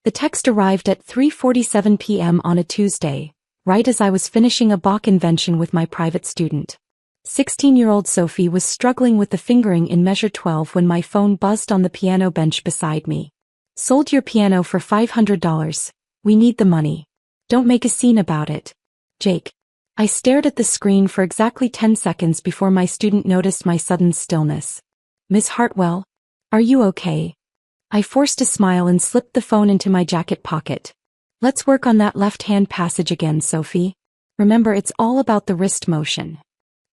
The text arrived at 3:47 p.m. on a Tuesday, right as I was finishing a Bach invention with my private student. 16-year-old Sophie was struggling with the fingering in measure 12 when my phone buzzed on the piano bench beside me. Sold your piano for $500. We need the money. Don't make a scene about it. Jake. I stared at the screen for exactly 10 seconds before my student noticed my sudden stillness. Miss Hartwell? Are you okay? I forced a smile and slipped the phone into my jacket pocket. Let's work on that left-hand passage again, Sophie. Remember, it's all about the wrist motion.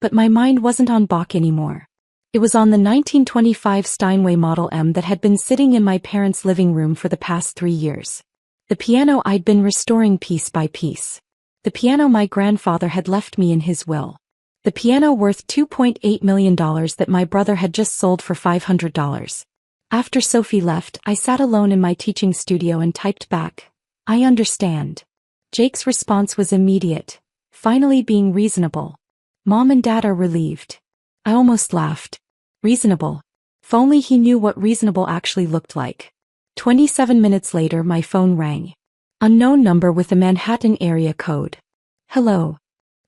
But my mind wasn't on Bach anymore. It was on the 1925 Steinway Model M that had been sitting in my parents' living room for the past 3 years. The piano I'd been restoring piece by piece. The piano my grandfather had left me in his will. The piano worth $2.8 million that my brother had just sold for $500. After Sophie left, I sat alone in my teaching studio and typed back, "I understand." Jake's response was immediate, finally being reasonable. Mom and Dad are relieved. I almost laughed. Reasonable. If only he knew what reasonable actually looked like. 27 minutes later, my phone rang. Unknown number with a Manhattan area code. Hello.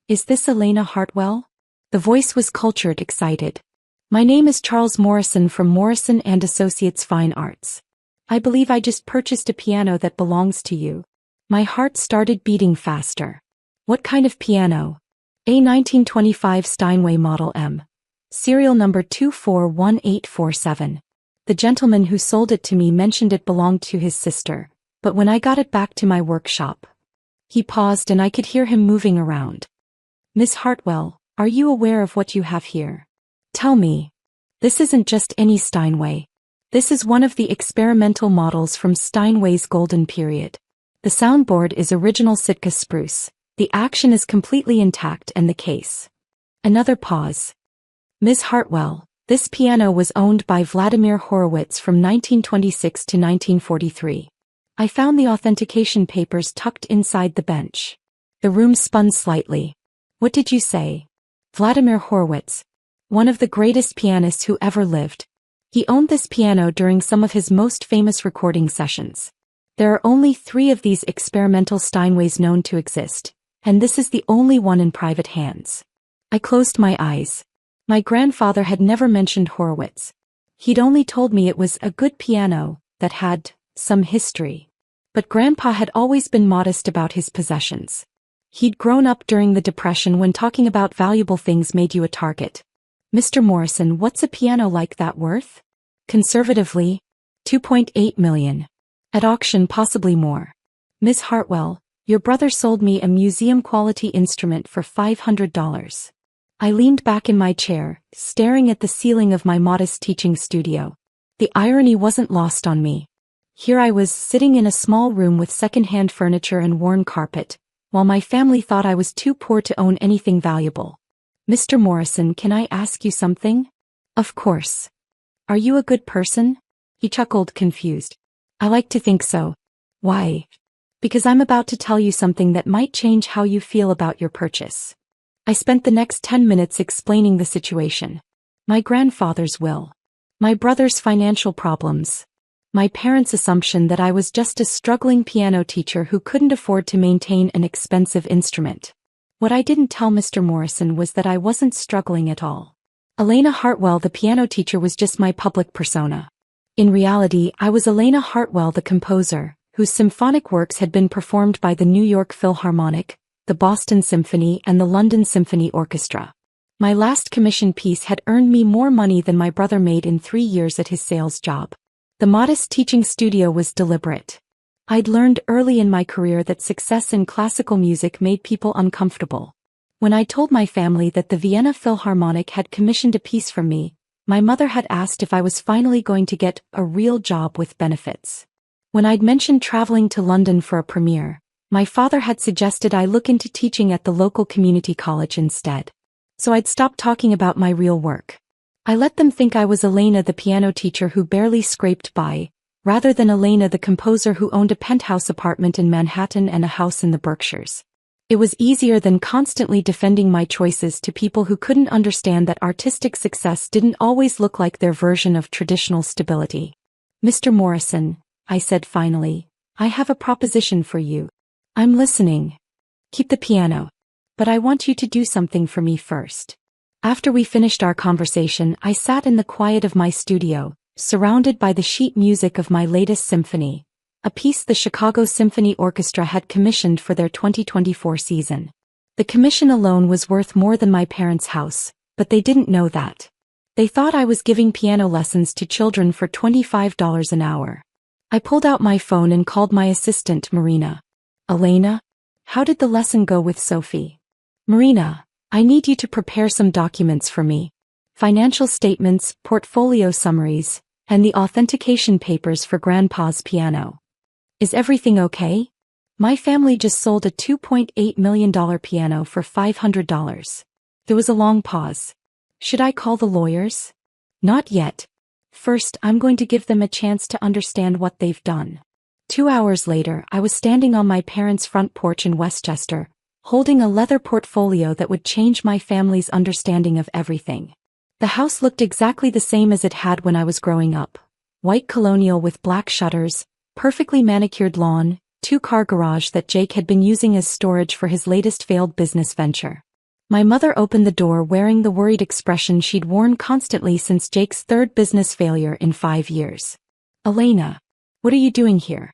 Is this Elena Hartwell? The voice was cultured, excited. My name is Charles Morrison from Morrison & Associates Fine Arts. I believe I just purchased a piano that belongs to you. My heart started beating faster. What kind of piano? A 1925 Steinway Model M. Serial number 241847. The gentleman who sold it to me mentioned it belonged to his sister, but when I got it back to my workshop. He paused and I could hear him moving around. Miss Hartwell, are you aware of what you have here? Tell me. This isn't just any Steinway. This is one of the experimental models from Steinway's golden period. The soundboard is original Sitka spruce. The action is completely intact and the case. Another pause. Ms. Hartwell, this piano was owned by Vladimir Horowitz from 1926 to 1943. I found the authentication papers tucked inside the bench. The room spun slightly. What did you say? Vladimir Horowitz. One of the greatest pianists who ever lived. He owned this piano during some of his most famous recording sessions. There are only 3 of these experimental Steinways known to exist, and this is the only one in private hands. I closed my eyes. My grandfather had never mentioned Horowitz. He'd only told me it was a good piano that had some history. But Grandpa had always been modest about his possessions. He'd grown up during the Depression when talking about valuable things made you a target. Mr. Morrison, what's a piano like that worth? Conservatively, $2.8 million. At auction, possibly more. Ms. Hartwell, your brother sold me a museum-quality instrument for $500. I leaned back in my chair, staring at the ceiling of my modest teaching studio. The irony wasn't lost on me. Here I was, sitting in a small room with second-hand furniture and worn carpet, while my family thought I was too poor to own anything valuable. Mr. Morrison, can I ask you something? Of course. Are you a good person? He chuckled, confused. I like to think so. Why? Because I'm about to tell you something that might change how you feel about your purchase. I spent the next 10 minutes explaining the situation. My grandfather's will. My brother's financial problems. My parents' assumption that I was just a struggling piano teacher who couldn't afford to maintain an expensive instrument. What I didn't tell Mr. Morrison was that I wasn't struggling at all. Elena Hartwell, the piano teacher, was just my public persona. In reality, I was Elena Hartwell, the composer, whose symphonic works had been performed by the New York Philharmonic, the Boston Symphony, and the London Symphony Orchestra. My last commission piece had earned me more money than my brother made in 3 years at his sales job. The modest teaching studio was deliberate. I'd learned early in my career that success in classical music made people uncomfortable. When I told my family that the Vienna Philharmonic had commissioned a piece from me, my mother had asked if I was finally going to get a real job with benefits. When I'd mentioned traveling to London for a premiere, my father had suggested I look into teaching at the local community college instead. So I'd stopped talking about my real work. I let them think I was Elena, the piano teacher who barely scraped by, rather than Elena, the composer who owned a penthouse apartment in Manhattan and a house in the Berkshires. It was easier than constantly defending my choices to people who couldn't understand that artistic success didn't always look like their version of traditional stability. Mr. Morrison, I said finally, I have a proposition for you. I'm listening. Keep the piano. But I want you to do something for me first. After we finished our conversation, I sat in the quiet of my studio, surrounded by the sheet music of my latest symphony, a piece the Chicago Symphony Orchestra had commissioned for their 2024 season. The commission alone was worth more than my parents' house, but they didn't know that. They thought I was giving piano lessons to children for $25 an hour. I pulled out my phone and called my assistant, Marina. Elena? How did the lesson go with Sophie? Marina, I need you to prepare some documents for me. Financial statements, portfolio summaries, and the authentication papers for Grandpa's piano. Is everything okay? My family just sold a $2.8 million piano for $500. There was a long pause. Should I call the lawyers? Not yet. First, I'm going to give them a chance to understand what they've done. 2 hours later, I was standing on my parents' front porch in Westchester, holding a leather portfolio that would change my family's understanding of everything. The house looked exactly the same as it had when I was growing up. White colonial with black shutters, perfectly manicured lawn, 2-car garage that Jake had been using as storage for his latest failed business venture. My mother opened the door wearing the worried expression she'd worn constantly since Jake's third business failure in 5 years. Elena, what are you doing here?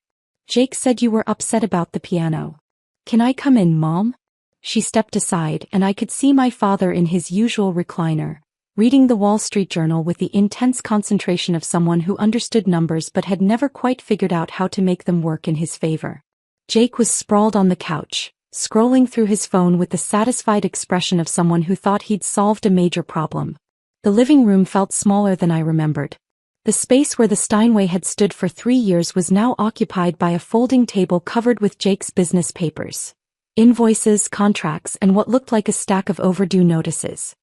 Jake said you were upset about the piano. Can I come in, Mom? She stepped aside and I could see my father in his usual recliner, reading the Wall Street Journal with the intense concentration of someone who understood numbers but had never quite figured out how to make them work in his favor. Jake was sprawled on the couch, scrolling through his phone with the satisfied expression of someone who thought he'd solved a major problem. The living room felt smaller than I remembered. The space where the Steinway had stood for 3 years was now occupied by a folding table covered with Jake's business papers. Invoices, contracts, and what looked like a stack of overdue notices.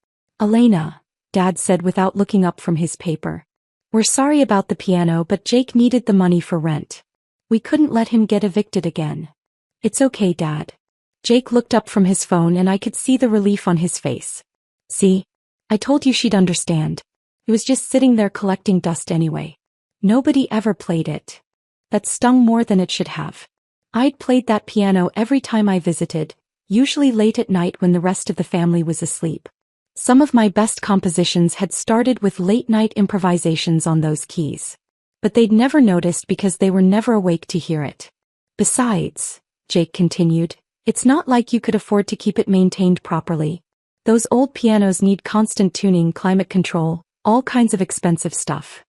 Elena, Dad said without looking up from his paper. We're sorry about the piano, but Jake needed the money for rent. We couldn't let him get evicted again. It's okay, Dad. Jake looked up from his phone and I could see the relief on his face. See? I told you she'd understand. It was just sitting there collecting dust anyway. Nobody ever played it. That stung more than it should have. I'd played that piano every time I visited, usually late at night when the rest of the family was asleep. Some of my best compositions had started with late-night improvisations on those keys. But they'd never noticed because they were never awake to hear it. Besides, Jake continued, it's not like you could afford to keep it maintained properly. Those old pianos need constant tuning, climate control, all kinds of expensive stuff.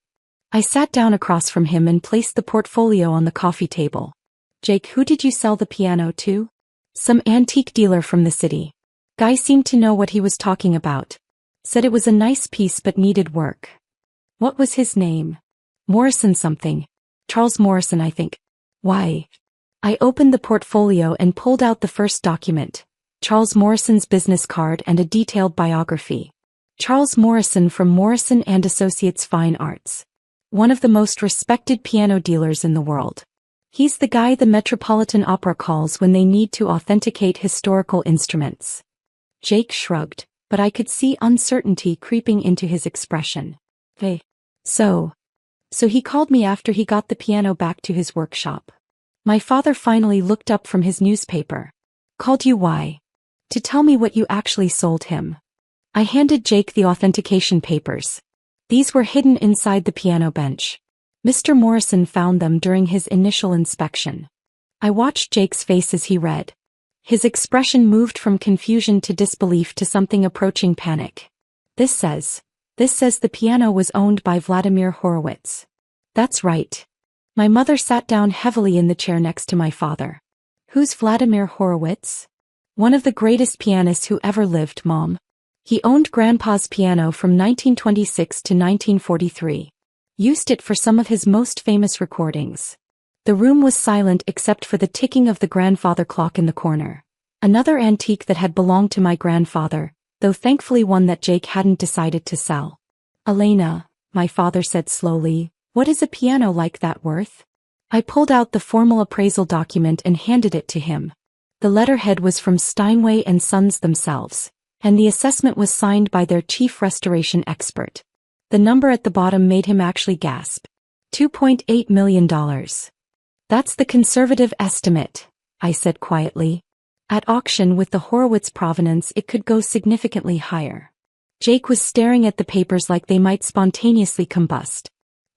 I sat down across from him and placed the portfolio on the coffee table. Jake, who did you sell the piano to? Some antique dealer from the city. Guy seemed to know what he was talking about. Said it was a nice piece but needed work. What was his name? Morrison something. Charles Morrison, I think. Why? I opened the portfolio and pulled out the first document, Charles Morrison's business card and a detailed biography. Charles Morrison from Morrison & Associates Fine Arts. One of the most respected piano dealers in the world. He's the guy the Metropolitan Opera calls when they need to authenticate historical instruments. Jake shrugged, but I could see uncertainty creeping into his expression. Hey. So he called me after he got the piano back to his workshop. My father finally looked up from his newspaper. Called you why? To tell me what you actually sold him. I handed Jake the authentication papers. These were hidden inside the piano bench. Mr. Morrison found them during his initial inspection. I watched Jake's face as he read. His expression moved from confusion to disbelief to something approaching panic. This says the piano was owned by Vladimir Horowitz. That's right. My mother sat down heavily in the chair next to my father. Who's Vladimir Horowitz? One of the greatest pianists who ever lived, Mom. He owned Grandpa's piano from 1926 to 1943. Used it for some of his most famous recordings. The room was silent except for the ticking of the grandfather clock in the corner. Another antique that had belonged to my grandfather, though thankfully one that Jake hadn't decided to sell. Elena, my father said slowly, what is a piano like that worth? I pulled out the formal appraisal document and handed it to him. The letterhead was from Steinway and Sons themselves, and the assessment was signed by their chief restoration expert. The number at the bottom made him actually gasp. $2.8 million. That's the conservative estimate, I said quietly. At auction with the Horowitz provenance it could go significantly higher. Jake was staring at the papers like they might spontaneously combust.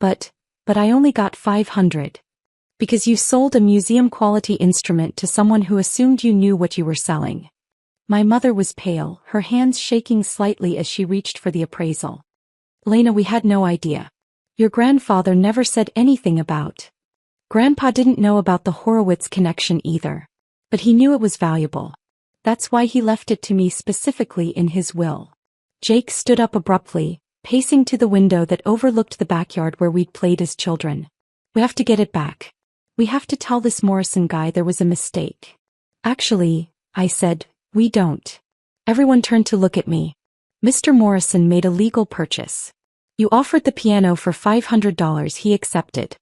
But I only got 500. Because you sold a museum-quality instrument to someone who assumed you knew what you were selling. My mother was pale, her hands shaking slightly as she reached for the appraisal. Elena, we had no idea. Your grandfather never said anything about. Grandpa didn't know about the Horowitz connection either. But he knew it was valuable. That's why he left it to me specifically in his will. Jake stood up abruptly, pacing to the window that overlooked the backyard where we'd played as children. We have to get it back. We have to tell this Morrison guy there was a mistake. Actually, I said, we don't. Everyone turned to look at me. Mr. Morrison made a legal purchase. You offered the piano for $500, he accepted.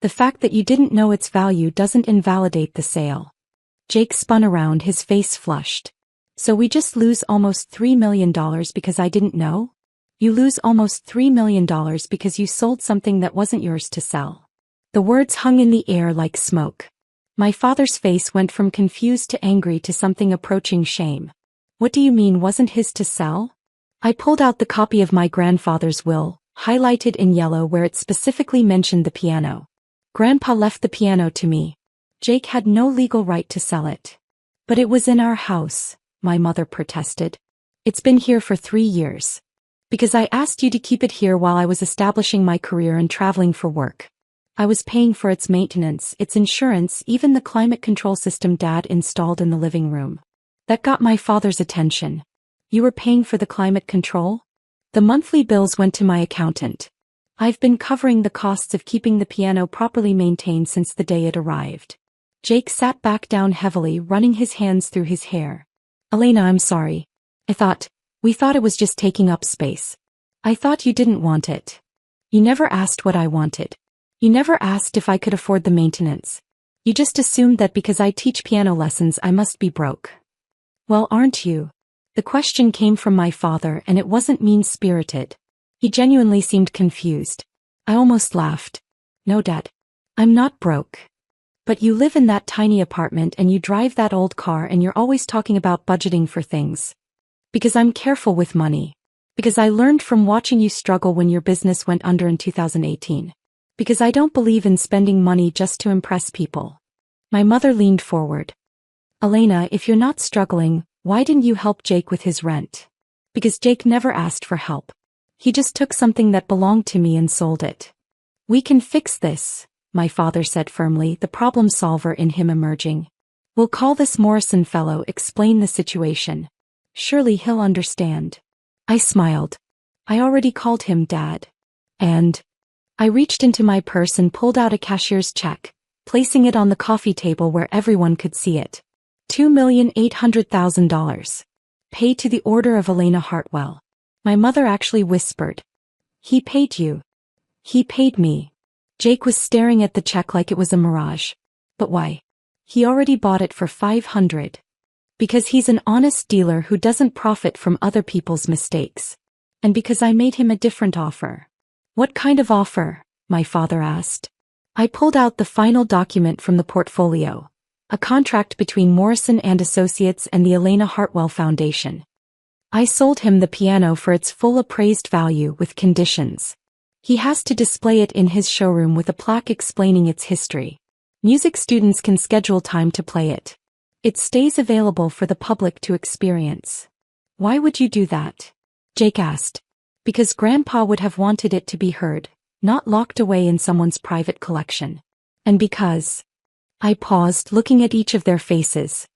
The fact that you didn't know its value doesn't invalidate the sale. Jake spun around, his face flushed. So we just lose almost $3 million because I didn't know? You lose almost $3 million because you sold something that wasn't yours to sell. The words hung in the air like smoke. My father's face went from confused to angry to something approaching shame. What do you mean wasn't his to sell? I pulled out the copy of my grandfather's will, highlighted in yellow where it specifically mentioned the piano. Grandpa left the piano to me. Jake had no legal right to sell it. But it was in our house, my mother protested. It's been here for 3 years. Because I asked you to keep it here while I was establishing my career and traveling for work. I was paying for its maintenance, its insurance, even the climate control system Dad installed in the living room. That got my father's attention. You were paying for the climate control? The monthly bills went to my accountant. I've been covering the costs of keeping the piano properly maintained since the day it arrived. Jake sat back down heavily, running his hands through his hair. Elena, I'm sorry. We thought it was just taking up space. I thought you didn't want it. You never asked what I wanted. You never asked if I could afford the maintenance. You just assumed that because I teach piano lessons I must be broke. Well, aren't you? The question came from my father and it wasn't mean-spirited. He genuinely seemed confused. I almost laughed. No, Dad. I'm not broke. But you live in that tiny apartment and you drive that old car and you're always talking about budgeting for things. Because I'm careful with money. Because I learned from watching you struggle when your business went under in 2018. Because I don't believe in spending money just to impress people. My mother leaned forward. Elena, if you're not struggling, why didn't you help Jake with his rent? Because Jake never asked for help. He just took something that belonged to me and sold it. We can fix this, my father said firmly, the problem solver in him emerging. We'll call this Morrison fellow, explain the situation. Surely he'll understand. I smiled. I already called him Dad. And I reached into my purse and pulled out a cashier's check, placing it on the coffee table where everyone could see it. $2,800,000. Pay to the order of Elena Hartwell. My mother actually whispered. He paid you. He paid me. Jake was staring at the check like it was a mirage. But why? He already bought it for $500. Because he's an honest dealer who doesn't profit from other people's mistakes. And because I made him a different offer. What kind of offer? My father asked. I pulled out the final document from the portfolio. A contract between Morrison and Associates and the Elena Hartwell Foundation. I sold him the piano for its full appraised value with conditions. He has to display it in his showroom with a plaque explaining its history. Music students can schedule time to play it. It stays available for the public to experience. Why would you do that? Jake asked. Because Grandpa would have wanted it to be heard, not locked away in someone's private collection. And because... I paused, looking at each of their faces.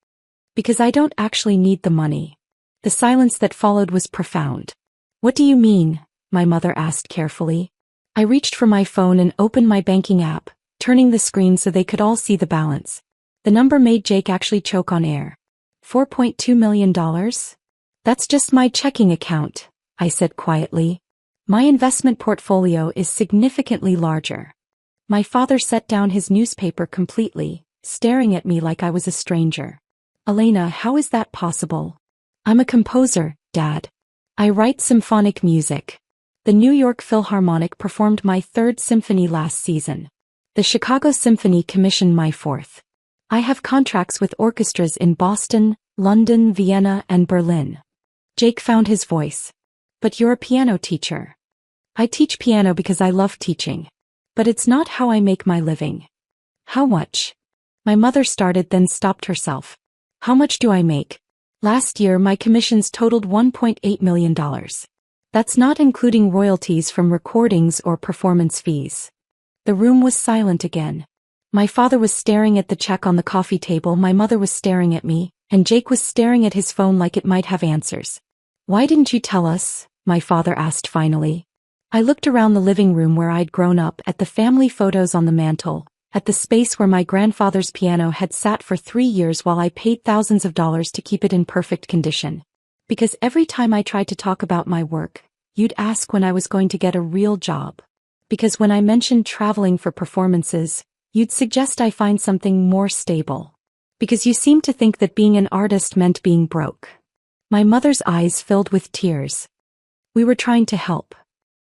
Because I don't actually need the money. The silence that followed was profound. What do you mean? My mother asked carefully. I reached for my phone and opened my banking app, turning the screen so they could all see the balance. The number made Jake actually choke on air. $4.2 million? That's just my checking account, I said quietly. My investment portfolio is significantly larger. My father set down his newspaper completely, staring at me like I was a stranger. Elena, how is that possible? I'm a composer, Dad. I write symphonic music. The New York Philharmonic performed my 3rd symphony last season. The Chicago Symphony commissioned my fourth. I have contracts with orchestras in Boston, London, Vienna, and Berlin. Jake found his voice. But you're a piano teacher. I teach piano because I love teaching. But it's not how I make my living. How much? My mother started then stopped herself. How much do I make? Last year my commissions totaled $1.8 million. That's not including royalties from recordings or performance fees. The room was silent again. My father was staring at the check on the coffee table, my mother was staring at me, and Jake was staring at his phone like it might have answers. Why didn't you tell us? My father asked finally. I looked around the living room where I'd grown up, at the family photos on the mantel, at the space where my grandfather's piano had sat for 3 years while I paid thousands of dollars to keep it in perfect condition. Because every time I tried to talk about my work, you'd ask when I was going to get a real job. Because when I mentioned traveling for performances, you'd suggest I find something more stable. Because you seemed to think that being an artist meant being broke. My mother's eyes filled with tears. We were trying to help.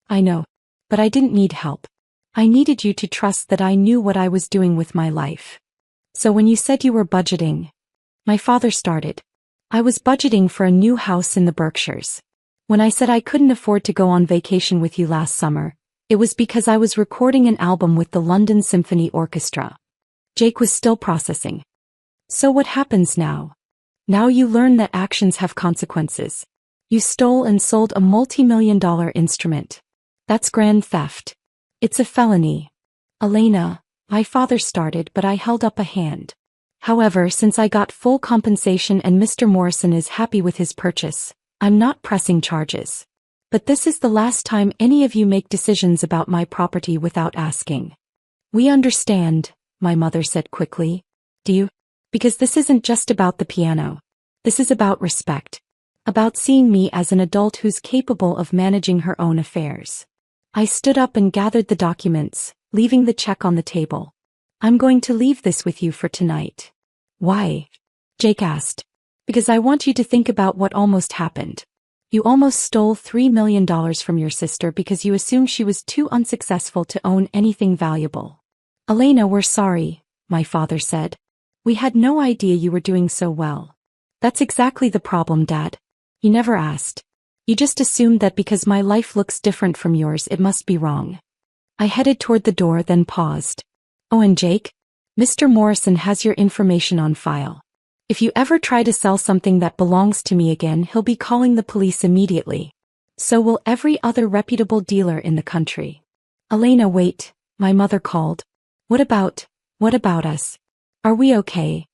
I know. But I didn't need help. I needed you to trust that I knew what I was doing with my life. So when you said you were budgeting, my father started. I was budgeting for a new house in the Berkshires. When I said I couldn't afford to go on vacation with you last summer, it was because I was recording an album with the London Symphony Orchestra. Jake was still processing. So what happens now? Now you learn that actions have consequences. You stole and sold a multi-million-dollar instrument. That's grand theft. It's a felony. Elena, my father started, but I held up a hand. However, since I got full compensation and Mr. Morrison is happy with his purchase, I'm not pressing charges. But this is the last time any of you make decisions about my property without asking. We understand, my mother said quickly. Do you? Because this isn't just about the piano. This is about respect. About seeing me as an adult who's capable of managing her own affairs. I stood up and gathered the documents, leaving the check on the table. I'm going to leave this with you for tonight. Why? Jake asked. Because I want you to think about what almost happened. You almost stole $3 million from your sister because you assumed she was too unsuccessful to own anything valuable. Elena, we're sorry, my father said. We had no idea you were doing so well. That's exactly the problem, Dad. You never asked. You just assumed that because my life looks different from yours it must be wrong. I headed toward the door then paused. Oh, and Jake? Mr. Morrison has your information on file. If you ever try to sell something that belongs to me again, he'll be calling the police immediately. So will every other reputable dealer in the country. Elena, wait, my mother called. What about us? Are we okay?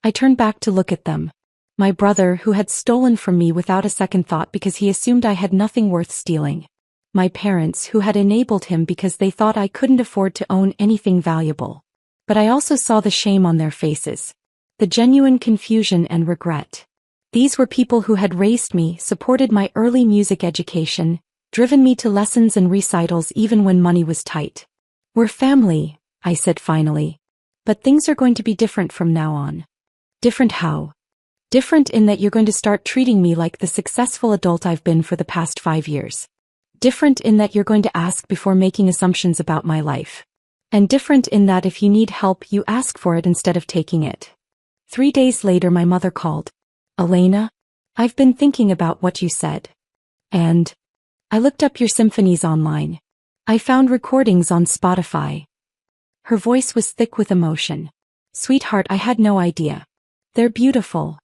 I turned back to look at them. My brother, who had stolen from me without a second thought because he assumed I had nothing worth stealing. My parents, who had enabled him because they thought I couldn't afford to own anything valuable. But I also saw the shame on their faces. The genuine confusion and regret. These were people who had raised me, supported my early music education, driven me to lessons and recitals even when money was tight. We're family, I said finally. But things are going to be different from now on. Different how? Different in that you're going to start treating me like the successful adult I've been for the past 5 years. Different in that you're going to ask before making assumptions about my life. And different in that if you need help you ask for it instead of taking it. 3 days later my mother called. Elena, I've been thinking about what you said. And I looked up your symphonies online. I found recordings on Spotify. Her voice was thick with emotion. Sweetheart, I had no idea. They're beautiful.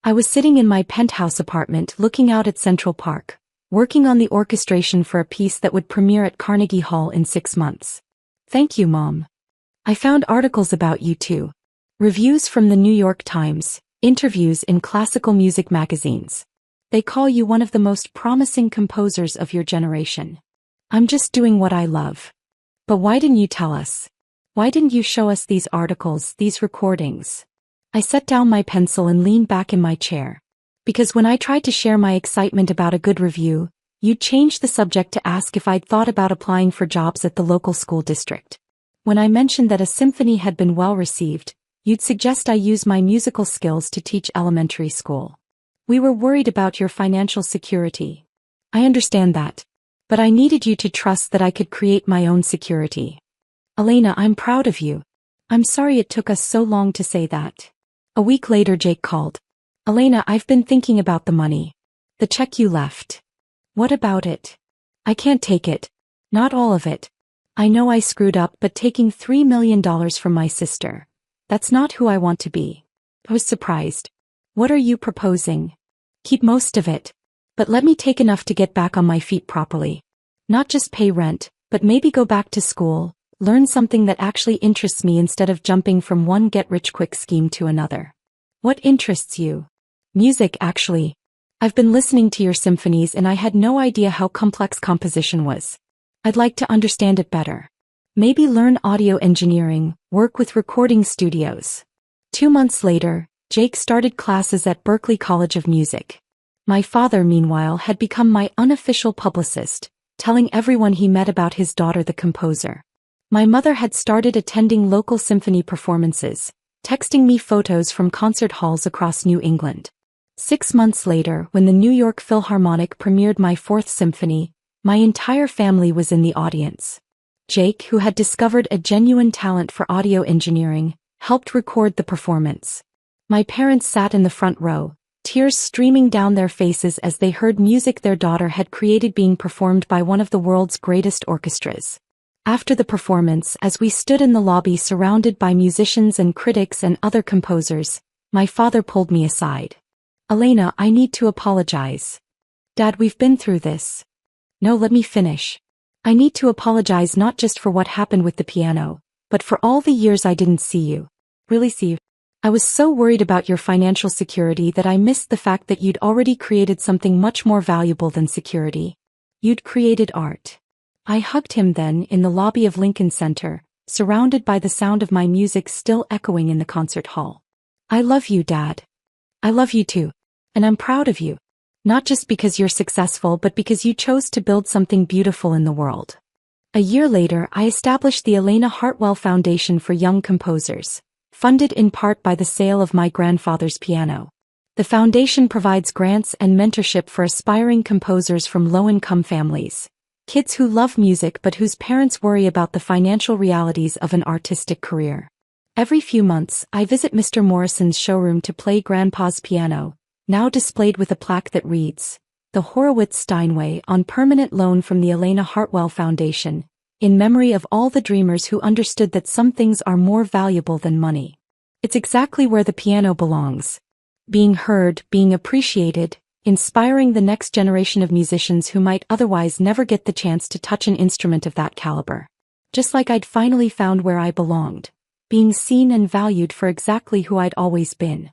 I was sitting in my penthouse apartment looking out at Central Park, working on the orchestration for a piece that would premiere at Carnegie Hall in 6 months. Thank you, Mom. I found articles about you too. Reviews from the New York Times, interviews in classical music magazines. They call you one of the most promising composers of your generation. I'm just doing what I love. But why didn't you tell us? Why didn't you show us these articles, these recordings? I set down my pencil and leaned back in my chair. Because when I tried to share my excitement about a good review, you'd change the subject to ask if I'd thought about applying for jobs at the local school district. When I mentioned that a symphony had been well received, you'd suggest I use my musical skills to teach elementary school. We were worried about your financial security. I understand that. But I needed you to trust that I could create my own security. Elena, I'm proud of you. I'm sorry it took us so long to say that. A week later, Jake called. Elena, I've been thinking about the money. The check you left. What about it? I can't take it. Not all of it. I know I screwed up, but taking $3 million from my sister. That's not who I want to be. I was surprised. What are you proposing? Keep most of it. But let me take enough to get back on my feet properly. Not just pay rent, but maybe go back to school, learn something that actually interests me instead of jumping from one get-rich-quick scheme to another. What interests you? Music, actually. I've been listening to your symphonies and I had no idea how complex composition was. I'd like to understand it better. Maybe learn audio engineering, work with recording studios. 2 months later, Jake started classes at Berklee College of Music. My father, meanwhile, had become my unofficial publicist, telling everyone he met about his daughter, the composer. My mother had started attending local symphony performances, texting me photos from concert halls across New England. 6 months later, when the New York Philharmonic premiered my 4th symphony, my entire family was in the audience. Jake, who had discovered a genuine talent for audio engineering, helped record the performance. My parents sat in the front row, tears streaming down their faces as they heard music their daughter had created being performed by one of the world's greatest orchestras. After the performance, as we stood in the lobby surrounded by musicians and critics and other composers, my father pulled me aside. Elena, I need to apologize. Dad, we've been through this. No, let me finish. I need to apologize not just for what happened with the piano, but for all the years I didn't see you. Really see you. I was so worried about your financial security that I missed the fact that you'd already created something much more valuable than security. You'd created art. I hugged him then in the lobby of Lincoln Center, surrounded by the sound of my music still echoing in the concert hall. I love you, Dad. I love you too. And I'm proud of you. Not just because you're successful, but because you chose to build something beautiful in the world. A year later, I established the Elena Hartwell Foundation for Young Composers, funded in part by the sale of my grandfather's piano. The foundation provides grants and mentorship for aspiring composers from low-income families, kids who love music but whose parents worry about the financial realities of an artistic career. Every few months, I visit Mr. Morrison's showroom to play Grandpa's piano, now displayed with a plaque that reads, "The Horowitz Steinway on permanent loan from the Elena Hartwell Foundation, in memory of all the dreamers who understood that some things are more valuable than money." It's exactly where the piano belongs. Being heard, being appreciated, inspiring the next generation of musicians who might otherwise never get the chance to touch an instrument of that caliber. Just like I'd finally found where I belonged, being seen and valued for exactly who I'd always been.